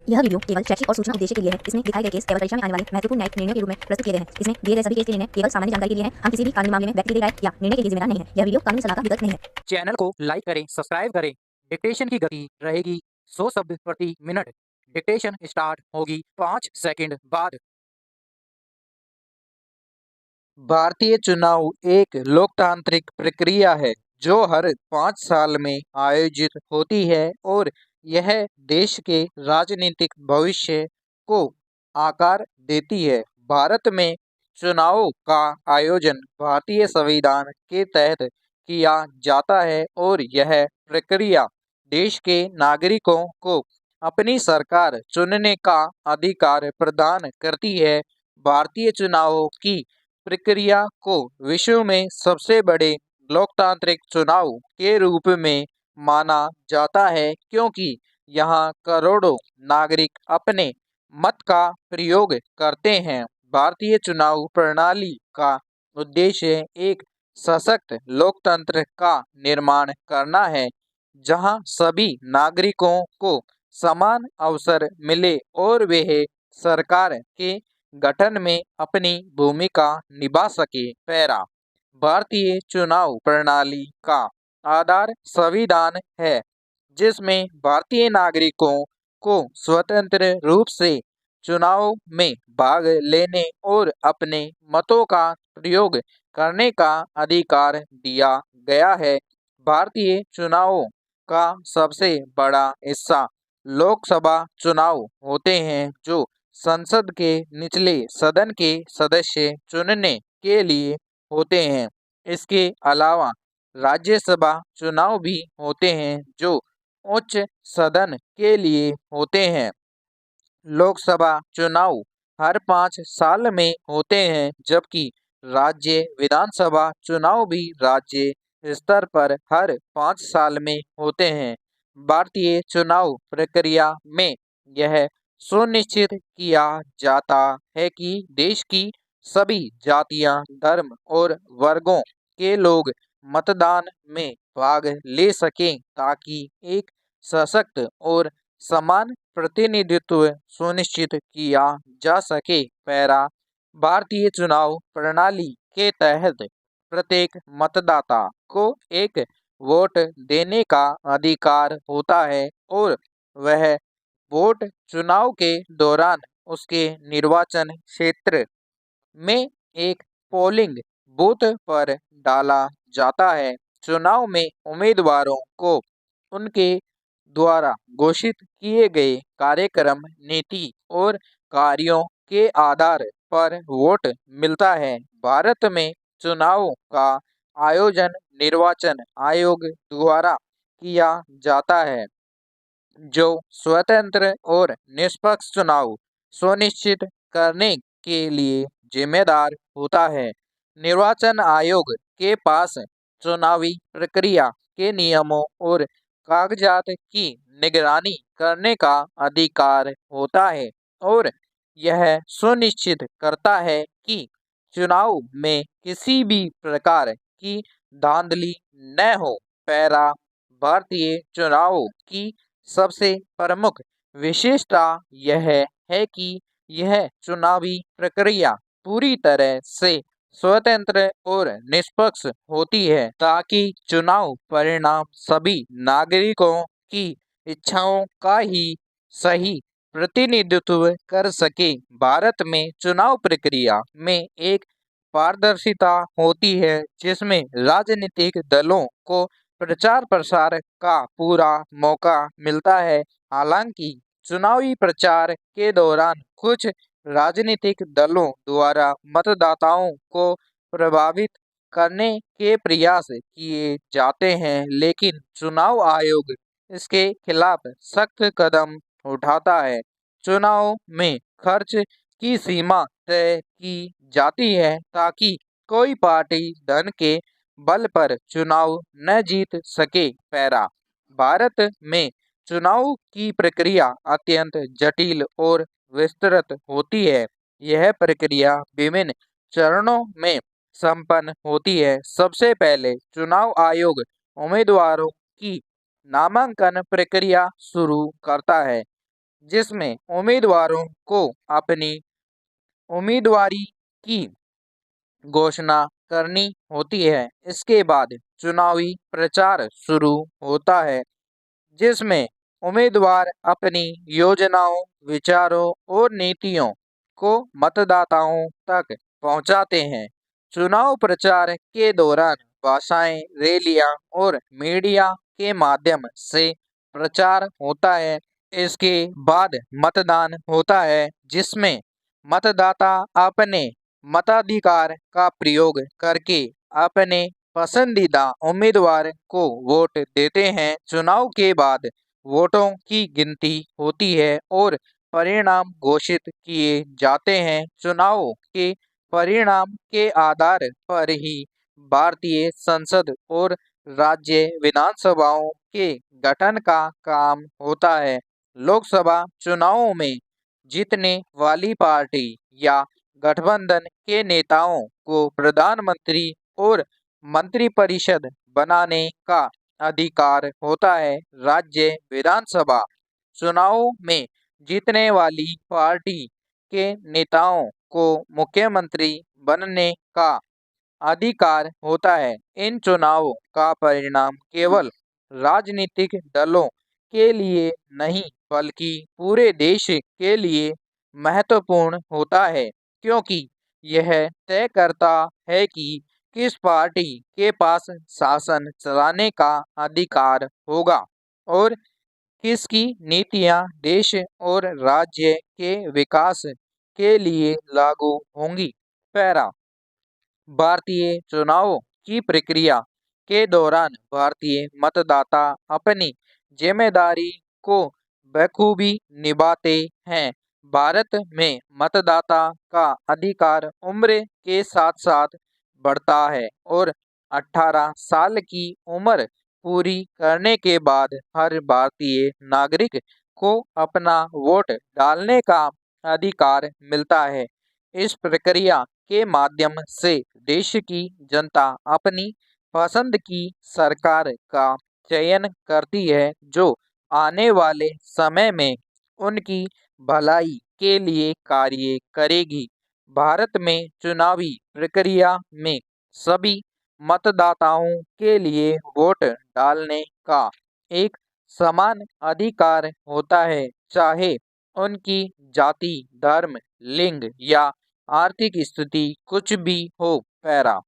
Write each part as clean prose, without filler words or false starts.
यह वीडियो केवल शैक्षिक और सूचना उद्देश्य के लिए है। इसमें दिखाए गए केस केवल परीक्षा में आने वाले महत्वपूर्ण न्यायिक निर्णयों के रूप में प्रस्तुत किए गए हैं। इसमें दिए गए सभी केस के निर्णय केवल सामान्य जानकारी के लिए हैं। हम किसी भी कानूनी मामले में व्यक्ति की राय या निर्णय के लिए जिम्मेदार नहीं है। यह वीडियो कानूनी सलाह का विकल्प नहीं है। चैनल को लाइक करें, सब्सक्राइब करें। डिक्टेशन की गति रहेगी 100 शब्द प्रति मिनट। डिक्टेशन स्टार्ट होगी 5 सेकंड बाद। भारतीय चुनाव एक लोकतांत्रिक प्रक्रिया है जो हर 5 साल में आयोजित होती है और यह देश के राजनीतिक भविष्य को आकार देती है। भारत में चुनावों का आयोजन भारतीय संविधान के तहत किया जाता है और यह प्रक्रिया देश के नागरिकों को अपनी सरकार चुनने का अधिकार प्रदान करती है। भारतीय चुनावों की प्रक्रिया को विश्व में सबसे बड़े लोकतांत्रिक चुनाव के रूप में माना जाता है क्योंकि यहाँ करोड़ों नागरिक अपने मत का प्रयोग करते हैं। भारतीय चुनाव प्रणाली का उद्देश्य एक सशक्त लोकतंत्र का निर्माण करना है जहाँ सभी नागरिकों को समान अवसर मिले और वे सरकार के गठन में अपनी भूमिका निभा सके। पैरा भारतीय चुनाव प्रणाली का आधार संविधान है जिसमें भारतीय नागरिकों को स्वतंत्र रूप से चुनाव में भाग लेने और अपने मतों का प्रयोग करने का अधिकार दिया गया है। भारतीय चुनावों का सबसे बड़ा हिस्सा लोकसभा चुनाव होते हैं जो संसद के निचले सदन के सदस्य चुनने के लिए होते हैं। इसके अलावा राज्यसभा चुनाव भी होते हैं जो उच्च सदन के लिए होते हैं। लोकसभा चुनाव हर 5 साल में होते हैं जबकि राज्य विधानसभा चुनाव भी राज्य स्तर पर हर 5 साल में होते हैं। भारतीय चुनाव प्रक्रिया में यह सुनिश्चित किया जाता है कि देश की सभी जातियां, धर्म और वर्गों के लोग मतदान में भाग ले सकें ताकि एक सशक्त और समान प्रतिनिधित्व सुनिश्चित किया जा सके। पैरा भारतीय चुनाव प्रणाली के तहत प्रत्येक मतदाता को एक वोट देने का अधिकार होता है और वह वोट चुनाव के दौरान उसके निर्वाचन क्षेत्र में एक पोलिंग बूथ पर डाला जाता है। चुनाव में उम्मीदवारों को उनके द्वारा घोषित किए गए कार्यक्रम, नीति और कार्यों के आधार पर वोट मिलता है। भारत में चुनावों का आयोजन निर्वाचन आयोग द्वारा किया जाता है जो स्वतंत्र और निष्पक्ष चुनाव सुनिश्चित करने के लिए जिम्मेदार होता है। निर्वाचन आयोग के पास चुनावी प्रक्रिया के नियमों और कागजात की निगरानी करने का अधिकार होता है और यह सुनिश्चित करता है कि चुनाव में किसी भी प्रकार की धांधली न हो। पैरा भारतीय चुनाव की सबसे प्रमुख विशेषता यह है कि यह चुनावी प्रक्रिया पूरी तरह से स्वतंत्र और निष्पक्ष होती है ताकि चुनाव परिणाम सभी नागरिकों की इच्छाओं का ही सही प्रतिनिधित्व कर सके। भारत में चुनाव प्रक्रिया में एक पारदर्शिता होती है जिसमें राजनीतिक दलों को प्रचार प्रसार का पूरा मौका मिलता है। हालांकि चुनावी प्रचार के दौरान कुछ राजनीतिक दलों द्वारा मतदाताओं को प्रभावित करने के प्रयास किए जाते हैं लेकिन चुनाव आयोग इसके खिलाफ सख्त कदम उठाता है। चुनाव में खर्च की सीमा तय की जाती है ताकि कोई पार्टी धन के बल पर चुनाव न जीत सके। पैरा भारत में चुनाव की प्रक्रिया अत्यंत जटिल और विस्तृत होती है। यह प्रक्रिया विभिन्न चरणों में संपन्न होती है। सबसे पहले चुनाव आयोग उम्मीदवारों की नामांकन प्रक्रिया शुरू करता है। जिसमें उम्मीदवारों को अपनी उम्मीदवारी की घोषणा करनी होती है। इसके बाद चुनावी प्रचार शुरू होता है, जिसमें उम्मीदवार अपनी योजनाओं, विचारों और नीतियों को मतदाताओं तक पहुंचाते हैं। चुनाव प्रचार के दौरान भाषाएं, रैलियां और मीडिया के माध्यम से प्रचार होता है। इसके बाद मतदान होता है, जिसमें मतदाता अपने मताधिकार का प्रयोग करके अपने पसंदीदा उम्मीदवार को वोट देते हैं। चुनाव के बाद वोटों की गिनती होती है और परिणाम घोषित किए जाते हैं। चुनाव के परिणाम के आधार पर ही भारतीय संसद और राज्य विधानसभाओं के गठन का काम होता है। लोकसभा चुनावों में जीतने वाली पार्टी या गठबंधन के नेताओं को प्रधानमंत्री और मंत्रिपरिषद बनाने का अधिकार होता है। राज्य विधानसभा चुनावों में जीतने वाली पार्टी के नेताओं को मुख्यमंत्री बनने का अधिकार होता है। इन चुनावों का परिणाम केवल राजनीतिक दलों के लिए नहीं बल्कि पूरे देश के लिए महत्वपूर्ण होता है, क्योंकि यह तय करता है कि किस पार्टी के पास शासन चलाने का अधिकार होगा और किसकी नीतियां देश और राज्य के विकास के लिए लागू होंगी। पैरा भारतीय चुनावों की प्रक्रिया के दौरान भारतीय मतदाता अपनी जिम्मेदारी को बखूबी निभाते हैं। भारत में मतदाता का अधिकार उम्र के साथ साथ बढ़ता है और 18 साल की उम्र पूरी करने के बाद हर भारतीय नागरिक को अपना वोट डालने का अधिकार मिलता है। इस प्रक्रिया के माध्यम से देश की जनता अपनी पसंद की सरकार का चयन करती है, जो आने वाले समय में उनकी भलाई के लिए कार्य करेगी। भारत में चुनावी प्रक्रिया में सभी मतदाताओं के लिए वोट डालने का एक समान अधिकार होता है, चाहे उनकी जाति, धर्म, लिंग या आर्थिक स्थिति कुछ भी हो। पैरा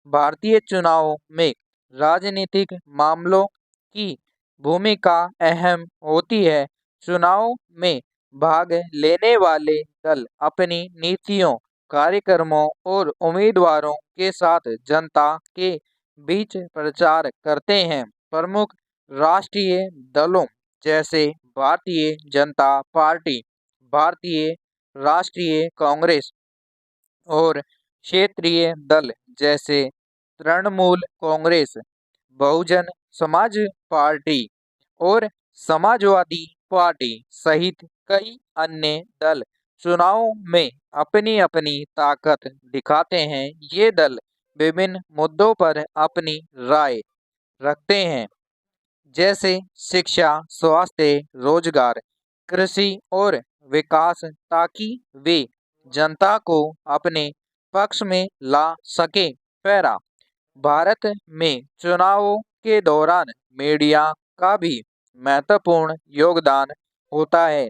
भारतीय चुनावों में राजनीतिक मामलों की भूमिका अहम होती है। चुनाव में भाग लेने वाले दल अपनी नीतियों, कार्यक्रमों और उम्मीदवारों के साथ जनता के बीच प्रचार करते हैं। प्रमुख राष्ट्रीय दलों जैसे भारतीय जनता पार्टी, भारतीय राष्ट्रीय कांग्रेस और क्षेत्रीय दल जैसे तृणमूल कांग्रेस, बहुजन समाज पार्टी और समाजवादी पार्टी सहित कई अन्य दल चुनाव में अपनी अपनी ताकत दिखाते हैं। ये दल विभिन्न मुद्दों पर अपनी राय रखते हैं, जैसे शिक्षा, स्वास्थ्य, रोजगार, कृषि और विकास, ताकि वे जनता को अपने पक्ष में ला सके। पैरा भारत में चुनावों के दौरान मीडिया का भी महत्वपूर्ण योगदान होता है।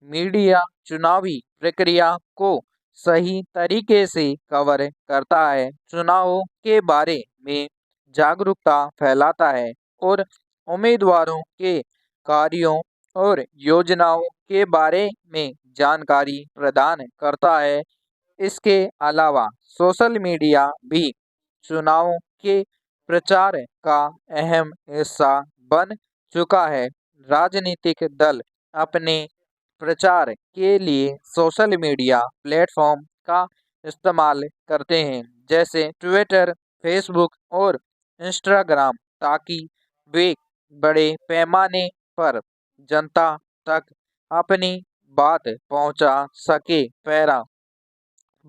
मीडिया चुनावी प्रक्रिया को सही तरीके से कवर करता है, चुनावों के बारे में जागरूकता फैलाता है और उम्मीदवारों के कार्यों और योजनाओं के बारे में जानकारी प्रदान करता है। इसके अलावा सोशल मीडिया भी चुनावों के प्रचार का अहम हिस्सा बन चुका है। राजनीतिक दल अपने प्रचार के लिए सोशल मीडिया प्लेटफॉर्म का इस्तेमाल करते हैं, जैसे ट्विटर, फेसबुक और इंस्टाग्राम, ताकि वे बड़े पैमाने पर जनता तक अपनी बात पहुंचा सके। पैरा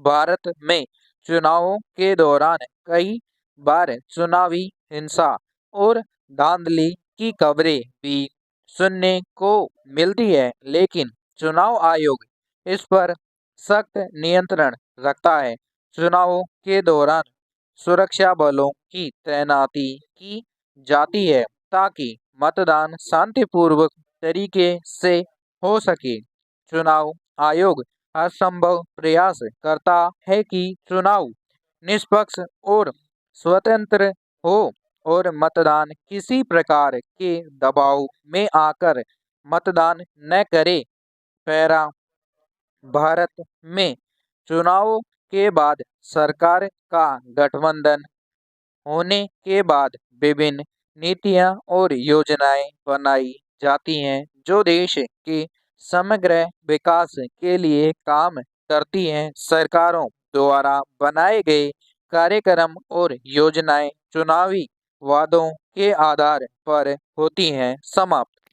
भारत में चुनावों के दौरान कई बार चुनावी हिंसा और धांधली की खबरें भी सुनने को मिलती है, लेकिन चुनाव आयोग इस पर सख्त नियंत्रण रखता है। चुनावों के दौरान सुरक्षा बलों की तैनाती की जाती है ताकि मतदान शांतिपूर्वक तरीके से हो सके। चुनाव आयोग हर संभव प्रयास करता है कि चुनाव निष्पक्ष और स्वतंत्र हो और मतदान किसी प्रकार के दबाव में आकर मतदान न करे। पैरा भारत में चुनावों के बाद सरकार का गठबंधन होने के बाद विभिन्न नीतियां और योजनाएं बनाई जाती हैं जो देश के समग्र विकास के लिए काम करती हैं। सरकारों द्वारा बनाए गए कार्यक्रम और योजनाएं चुनावी वादों के आधार पर होती हैं। समाप्त।